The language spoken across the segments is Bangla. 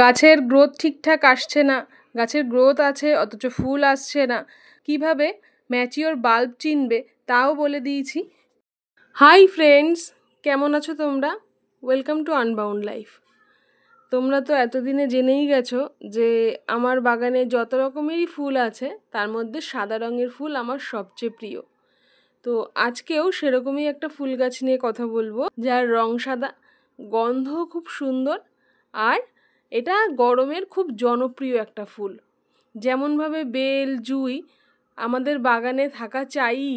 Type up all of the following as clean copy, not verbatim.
গাছের গ্রোথ ঠিকঠাক আসছে না, গাছের গ্রোথ আছে অথচ ফুল আসছে না, কিভাবে ম্যাচিওর বাল্ব চিনবে তাও বলে দিয়েছি। হাই ফ্রেন্ডস, কেমন আছো তোমরা? Welcome to unbound life. তোমরা তো এতদিনে জেনেই গেছো যে আমার বাগানে যত রকমেরই ফুল আছে তার মধ্যে সাদা রঙের ফুল আমার সবচেয়ে প্রিয়। তো আজকেও সেরকমই একটা ফুল গাছ নিয়ে কথা বলবো, যার রং সাদা, গন্ধ খুব সুন্দর, আর এটা গরমের খুব জনপ্রিয় একটা ফুল। যেমনভাবে বেল, জুঁই আমাদের বাগানে থাকা চাই,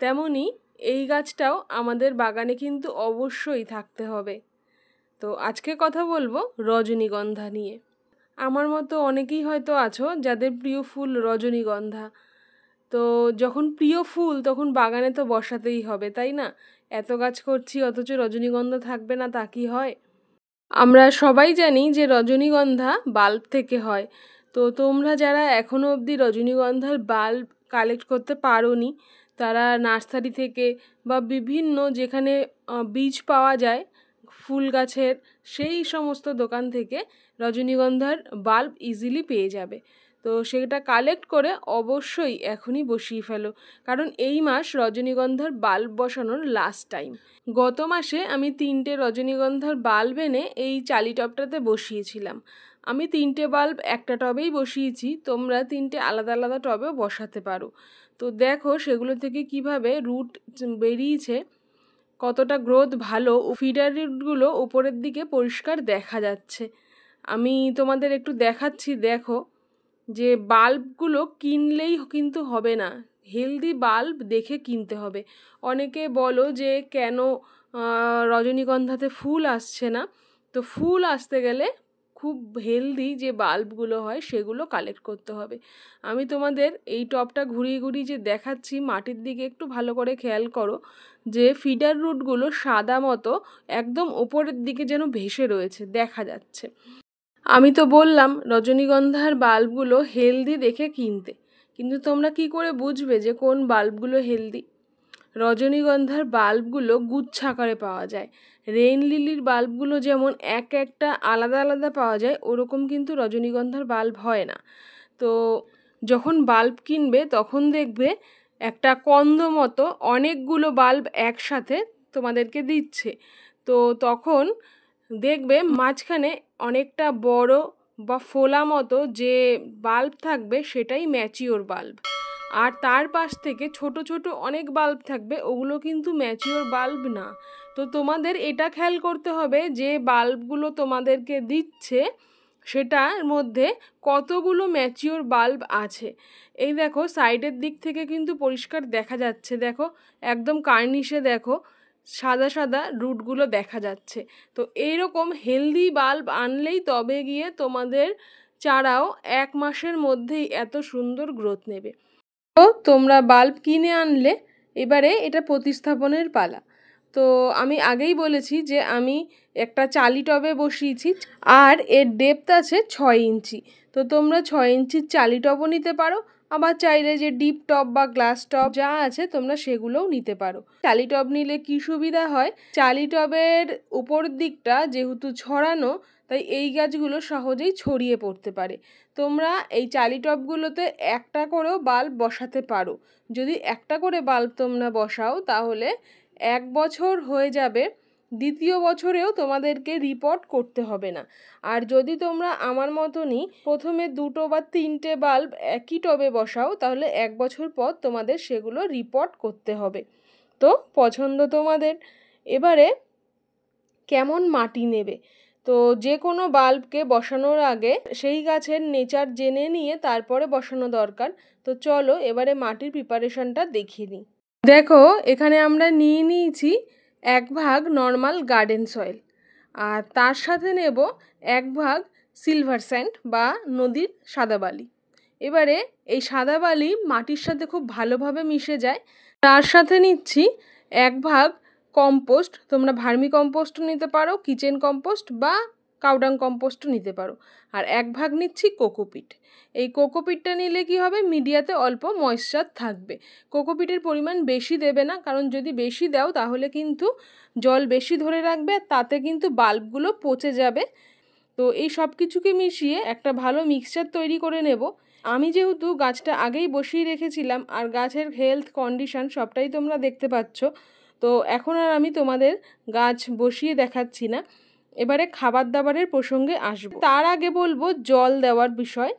তেমনি এই গাছটাও আমাদের বাগানে কিন্তু অবশ্যই থাকতে হবে। তো আজকে কথা বলবো রজনীগন্ধা নিয়ে। আমার মতো অনেকেই হয়তো আছো যাদের প্রিয় ফুল রজনীগন্ধা। তো যখন প্রিয় ফুল তখন বাগানে তো বসাতেই হবে, তাই না? এত গাছ করছি অথচ রজনীগন্ধা থাকবে না, তা কি হয়? আমরা সবাই জানি যে রজনীগন্ধা বাল্ব থেকে হয়। তো তোমরা যারা এখনও অবধি রজনীগন্ধার বাল্ব কালেক্ট করতে পারোনি, তারা নার্সারি থেকে বা বিভিন্ন যেখানে বীজ পাওয়া যায় ফুল গাছের, সেই সমস্ত দোকান থেকে রজনীগন্ধার বাল্ব ইজিলি পেয়ে যাবে। তো সেটা কালেক্ট করে অবশ্যই এখনই বসিয়ে ফেলো, কারণ এই মাস রজনীগন্ধার বাল্ব বসানোর লাস্ট টাইম। গত মাসে আমি 3টে রজনীগন্ধার বাল্ব এনে এই চালি টবটাতে বসিয়েছিলাম। আমি 3টে বাল্ব একটা টবেই বসিয়েছি, তোমরা 3টে আলাদা আলাদা টবেও বসাতে পারো। তো দেখো সেগুলো থেকে কিভাবে রুট বেরিয়েছে, কতটা গ্রোথ ভালো, ফিডার রুটগুলো উপরের দিকে পরিষ্কার দেখা যাচ্ছে। আমি তোমাদের একটু দেখাচ্ছি, দেখো যে বাল্বগুলো কিনলেই কিন্তু হবে না, হেলদি বাল্ব দেখে কিনতে হবে। অনেকে বলো যে কেন রজনীগন্ধাতে ফুল আসছে না। তো ফুল আসতে গেলে খুব হেলদি যে বাল্বগুলো হয় সেগুলো কালেক্ট করতে হবে। আমি তোমাদের এই টবটা ঘুরিয়ে ঘুরিয়ে যে দেখাচ্ছি, মাটির দিকে একটু ভালো করে খেয়াল করো যে ফিডার রুটগুলো সাদা মতো একদম ওপরের দিকে যেন ভেসে রয়েছে, দেখা যাচ্ছে। আমি তো বললাম রজনীগন্ধার বাল্বগুলো হেলদি দেখে কিনতে, কিন্তু তোমরা কি করে বুঝবে যে কোন বাল্বগুলো হেলদি? রজনীগন্ধার বাল্বগুলো গুচ্ছাকারে পাওয়া যায়। রেইন লিলির বাল্বগুলো যেমন একটা আলাদা আলাদা পাওয়া যায়, ওরকম কিন্তু রজনীগন্ধার বাল্ব হয় না। তো যখন বাল্ব কিনবে তখন দেখবে একটা কন্দ মতো অনেকগুলো বাল্ব একসাথে তোমাদেরকে দিচ্ছে। তো তখন দেখবে মাঝখানে অনেকটা বড় বা ফোলা মতো যে বাল্ব থাকবে সেটাই ম্যাচিওর বাল্ব, আর তার পাশ থেকে ছোট ছোট অনেক বাল্ব থাকবে, ওগুলো কিন্তু ম্যাচিওর বাল্ব না। তো তোমাদের এটা খেয়াল করতে হবে যে বাল্বগুলো তোমাদেরকে দিচ্ছে সেটার মধ্যে কতগুলো ম্যাচিওর বাল্ব আছে। এই দেখো সাইডের দিক থেকে কিন্তু পরিষ্কার দেখা যাচ্ছে, দেখো একদম কার্নিশে দেখো সাদা সাদা রুটগুলো দেখা যাচ্ছে। তো এইরকম হেলদি বাল্ব আনলেই তবে গিয়ে তোমাদের চারাও 1 মাসের মধ্যেই এত সুন্দর গ্রোথ নেবে। তো তোমরা বাল্ব কিনে আনলে, এবারে এটা প্রতিস্থাপনের পালা। তো আমি আগেই বলেছি যে আমি একটা চালি টবে বসিয়েছি, আর এর ডেপথ আছে 6 ইঞ্চি। তো তোমরা 6 ইঞ্চির চালি টবও নিতে পারো, আবার চাইলে যে ডিপ টব বা গ্লাস টব যা আছে তোমরা সেগুলোও নিতে পারো। চালি টব নিলে কি সুবিধা হয়, চালি টবের উপর দিকটা যেহেতু ছড়ানো, তাই এই গাছগুলো সহজেই ছড়িয়ে পড়তে পারে। তোমরা এই চালি টবগুলোতে একটা করেও বাল্ব বসাতে পারো। যদি একটা করে বাল্ব তোমরা বসাও তাহলে 1 বছর হয়ে যাবে, দ্বিতীয় বছরেও তোমাদেরকে রিপোর্ট করতে হবে না। আর যদি তোমরা আমার মতনই প্রথমে 2টো বা 3টে বাল্ব একই টবে বসাও, তাহলে 1 বছর পর তোমাদের সেগুলো রিপোর্ট করতে হবে। তো পছন্দ তোমাদের। এবারে কেমন মাটি নেবে, তো যে কোনো বাল্বকে বসানোর আগে সেই গাছের নেচার জেনে নিয়ে তারপরে বসানো দরকার। তো চলো এবারে মাটির প্রিপারেশনটা দেখিয়ে নিই। দেখো এখানে আমরা নিয়ে নিয়েছি 1 ভাগ নর্মাল গার্ডেন সয়েল, আর তার সাথে নেব 1 ভাগ সিলভার স্যান্ড বা নদীর সাদা বালি। এবারে এই সাদা বালি মাটির সাথে খুব ভালোভাবে মিশে যায়। তার সাথে নিচ্ছি 1 ভাগ কম্পোস্ট, তোমরা ভার্মি কম্পোস্টও নিতে পারো, কিচেন কম্পোস্ট বা কাউডাং কম্পোস্টও নিতে পারো। আর 1 ভাগ নিচ্ছি কোকোপিট। এই কোকোপিটটা নিলে কি হবে, মিডিয়াতে অল্প ময়েশ্চার থাকবে। কোকোপিটের পরিমাণ বেশি দেবে না, কারণ যদি বেশি দাও তাহলে কিন্তু জল বেশি ধরে রাখবে, তাতে কিন্তু বাল্বগুলো পচে যাবে। তো এই সব কিছুকে মিশিয়ে একটা ভালো মিক্সচার তৈরি করে নেব। আমি যেহেতু গাছটা আগেই বসিয়ে রেখেছিলাম আর গাছের হেলথ কন্ডিশন সবটাই তোমরা দেখতে পাচ্ছ, তো এখন আর আমি তোমাদের গাছ বসিয়ে দেখাচ্ছি না। এবারে খাবার দাবারের প্রসঙ্গে আসব। তার আগে বলবো জল দেওয়ার বিষয়।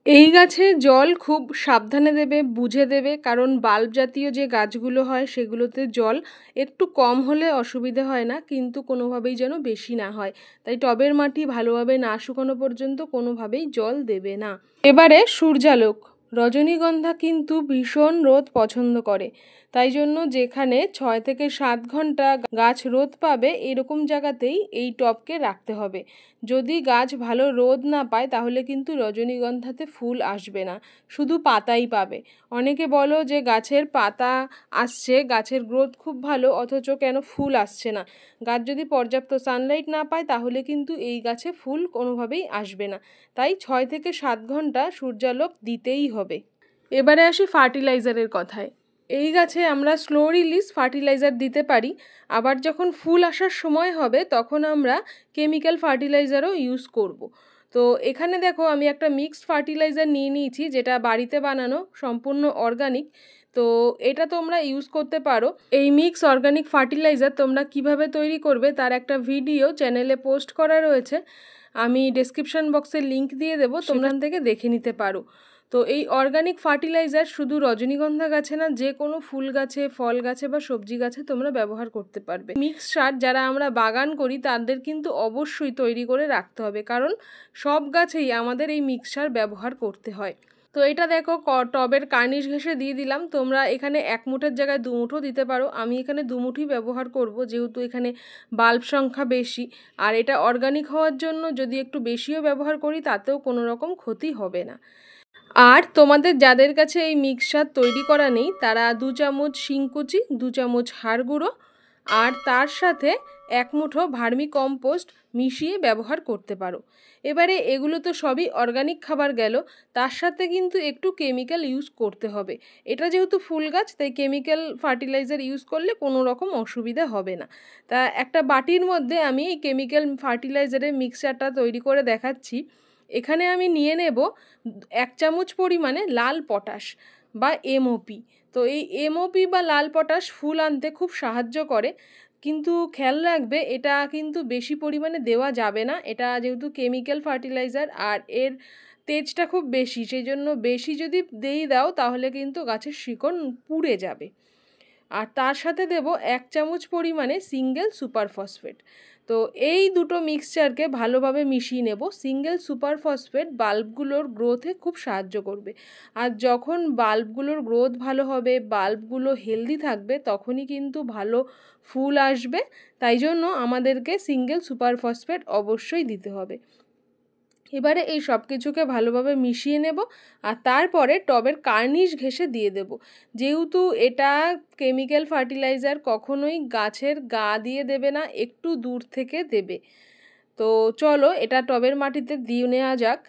এই গাছে জল খুব সাবধানে দেবে, বুঝে দেবে, কারণ বাল্ব জাতীয় যে গাছগুলো হয় সেগুলোতে জল একটু কম হলে অসুবিধে হয় না, কিন্তু কোনোভাবেই যেন বেশি না হয়। তাই টবের মাটি ভালোভাবে না শুকানো পর্যন্ত কোনোভাবেই জল দেবে না। এবারে সূর্যালোক। রজনীগন্ধা কিন্তু ভীষণ রোদ পছন্দ করে, তাই জন্য যেখানে 6 থেকে 7 ঘন্টা গাছ রোদ পাবে এরকম জায়গাতেই এই টবকে রাখতে হবে। যদি গাছ ভালো রোদ না পায় তাহলে কিন্তু রজনীগন্ধাতে ফুল আসবে না, শুধু পাতাই পাবে। অনেকে বলো যে গাছের পাতা আসছে, গাছের গ্রোথ খুব ভালো, অথচ কেন ফুল আসছে না। গাছ যদি পর্যাপ্ত সানলাইট না পায় তাহলে কিন্তু এই গাছে ফুল কোনোভাবেই আসবে না। তাই 6 থেকে 7 ঘন্টা সূর্যালোক দিতেই হবে। এবারে আসি ফার্টিলাইজারের কথায়। এই গাছে আমরা স্লো রিলিজ ফার্টিলাইজার দিতে পারি, আবার যখন ফুল আসার সময় হবে তখন আমরা কেমিক্যাল ফার্টিলাইজারও ইউজ করব। তো এখানে দেখো আমি একটা মিক্সড ফার্টিলাইজার নিয়ে নিয়েছি, যেটা বাড়িতে বানানো, সম্পূর্ণ অর্গানিক। তো এটা তোমরা ইউজ করতে পারো। এই মিক্স অর্গানিক ফার্টিলাইজার তোমরা কিভাবে তৈরি করবে তার একটা ভিডিও চ্যানেলে পোস্ট করা রয়েছে, আমি ডেসক্রিপশন বক্সে লিংক দিয়ে দেবো, তোমরা থেকে দেখে নিতে পারো। তো এই অর্গানিক ফার্টিলাইজার শুধু রজনীগন্ধা গাছে না, যে কোনো ফুল গাছে, ফল গাছে বা সবজি গাছে তোমরা ব্যবহার করতে পারবে। মিক্স সার যারা আমরা বাগান করি তাদের কিন্তু অবশ্যই তৈরি করে রাখতে হবে, কারণ সব গাছেই আমাদের এই মিক্স সার ব্যবহার করতে হয়। তো এটা দেখো টবের কার্নিশ ঘেঁষে দিয়ে দিলাম। তোমরা এখানে 1 মুঠের জায়গায় 2 মুঠো দিতে পারো। আমি এখানে 2 মুঠি ব্যবহার করব, যেহেতু এখানে বাল্ব সংখ্যা বেশি। আর এটা অর্গানিক হওয়ার জন্য যদি একটু বেশিও ব্যবহার করি তাতেও কোনো রকম ক্ষতি হবে না। আর তোমাদের যাদের কাছে এই মিক্সচার তৈরি করা নেই তারা 2 চামচ শিংকুচি, 2 চামচ হাড় গুঁড়ো আর তার সাথে 1 মুঠো ভার্মি কম্পোস্ট মিশিয়ে ব্যবহার করতে পারো। এবারে এগুলো তো সবই অর্গানিক খাবার গেল, তার সাথে কিন্তু একটু কেমিক্যাল ইউজ করতে হবে। এটা যেহেতু ফুল গাছ তাই কেমিক্যাল ফার্টিলাইজার ইউজ করলে কোনো রকম অসুবিধা হবে না। তা একটা বাটির মধ্যে আমি এই কেমিক্যাল ফার্টিলাইজারের মিক্সচারটা তৈরি করে দেখাচ্ছি। এখানে আমি নিয়ে নেব 1 চামচ পরিমাণে লাল পটাশ বা এমওপি। তো এই এমওপি বা লাল পটাশ ফুল আনতে খুব সাহায্য করে, কিন্তু খেয়াল রাখবে এটা কিন্তু বেশি পরিমাণে দেওয়া যাবে না। এটা যেহেতু কেমিক্যাল ফার্টিলাইজার আর এর তেজটা খুব বেশি, সেই জন্য বেশি যদি দাও তাহলে কিন্তু গাছের শিকড় পুড়ে যাবে। আর তার সাথে দেব 1 চামচ পরিমাণে সিঙ্গেল সুপার ফসফেট। তো এই দুটো মিক্সচারকে ভালোভাবে মিশিয়ে নেব। সিঙ্গেল সুপার ফসফেট বাল্বগুলোর গ্রোথে খুব সাহায্য করবে, আর যখন বাল্বগুলোর গ্রোথ ভালো হবে, বাল্বগুলো হেলদি থাকবে, তখনই কিন্তু ভালো ফুল আসবে। তাই জন্য আমাদেরকে সিঙ্গেল সুপার ফসফেট অবশ্যই দিতে হবে। এবারে এই সব কিছুকে ভালোভাবে মিশিয়ে নেব আর তারপরে টবের কার্নিশ ঘেঁষে দিয়ে দেব। যেহেতু এটা কেমিক্যাল ফার্টিলাইজার, কখনোই গাছের গা দিয়ে দেবে না, একটু দূর থেকে দেবে। তো চলো এটা টবের মাটিতে দিয়ে নেওয়া যাক।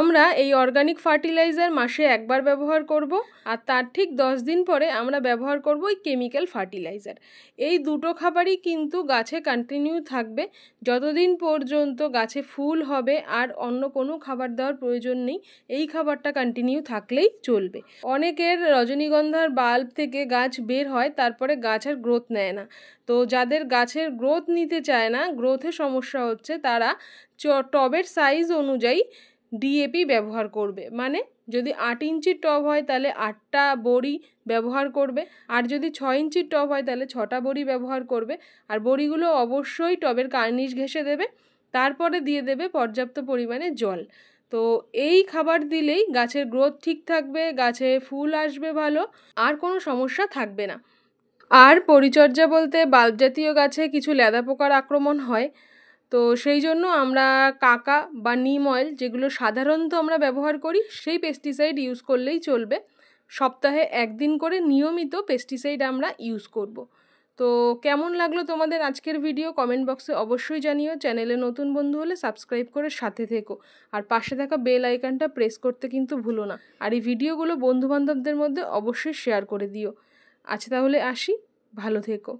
আমরা এই অর্গানিক ফার্টিলাইজার মাসে একবার ব্যবহার করব, আর তার ঠিক 10 দিন পরে আমরা ব্যবহার করব এই কেমিক্যাল ফার্টিলাইজার। এই দুটো খাবারই কিন্তু গাছে কন্টিনিউ থাকবে যতদিন পর্যন্ত গাছে ফুল হবে, আর অন্য কোনো খাবার দেওয়ার প্রয়োজন নেই। এই খাবারটা কন্টিনিউ থাকলেই চলবে। অনেকের রজনীগন্ধার বাল্ব থেকে গাছ বের হয়, তারপরে গাছ আর গ্রোথ নেয় না। তো যাদের গাছের গ্রোথ নিতে চায় না, গ্রোথে সমস্যা হচ্ছে, তারা টবের সাইজ অনুযায়ী ডিএপি ব্যবহার করবে। মানে যদি 8 ইঞ্চির টব হয় তাহলে 8টা বড়ি ব্যবহার করবে, আর যদি 6 ইঞ্চির টব হয় তাহলে 6টা বড়ি ব্যবহার করবে। আর বড়িগুলো অবশ্যই টবের কার্নিশ ঘেঁষে দেবে, তারপরে দিয়ে দেবে পর্যাপ্ত পরিমাণে জল। তো এই খাবার দিলেই গাছের গ্রোথ ঠিক থাকবে, গাছে ফুল আসবে ভালো, আর কোনো সমস্যা থাকবে না। আর পরিচর্যা বলতে বাল্ব জাতীয় গাছে কিছু লেদা পোকার আক্রমণ হয়, তো সেই জন্য আমরা কাকা বা নিম অয়েল, যেগুলো সাধারণত আমরা ব্যবহার করি, সেই পেস্টিসাইড ইউজ করলেই চলবে। সপ্তাহে 1 দিন করে নিয়মিত পেস্টিসাইড আমরা ইউজ করব। তো কেমন লাগলো তোমাদের আজকের ভিডিও কমেন্ট বক্সে অবশ্যই জানিও। চ্যানেলে নতুন বন্ধু হলে সাবস্ক্রাইব করে সাথে থেকো, আর পাশে থাকা বেল আইকনটা প্রেস করতে কিন্তু ভুলো না। আর এই ভিডিওগুলো বন্ধুবান্ধবদের মধ্যে অবশ্যই শেয়ার করে দিও। আচ্ছা তাহলে আসি, ভালো থেকো।